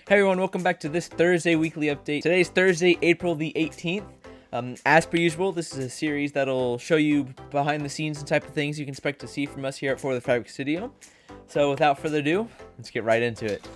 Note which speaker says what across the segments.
Speaker 1: Hey everyone, welcome back to this Thursday weekly update. Today is Thursday, April the 18th. As per usual, this is a series that'll show you behind the scenes and type of things you can expect to see from us here at For the Fabric Studio. So without further ado, let's get right into it.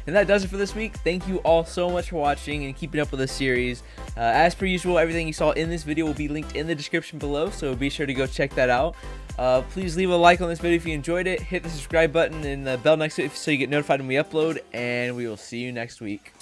Speaker 1: And that does it for this week. Thank you all so much for watching and keeping up with this series. As per usual, everything you saw in this video will be linked in the description below, so be sure to go check that out. Please leave a like on this video if you enjoyed it. Hit the subscribe button and the bell next to it so you get notified when we upload, and we will see you next week.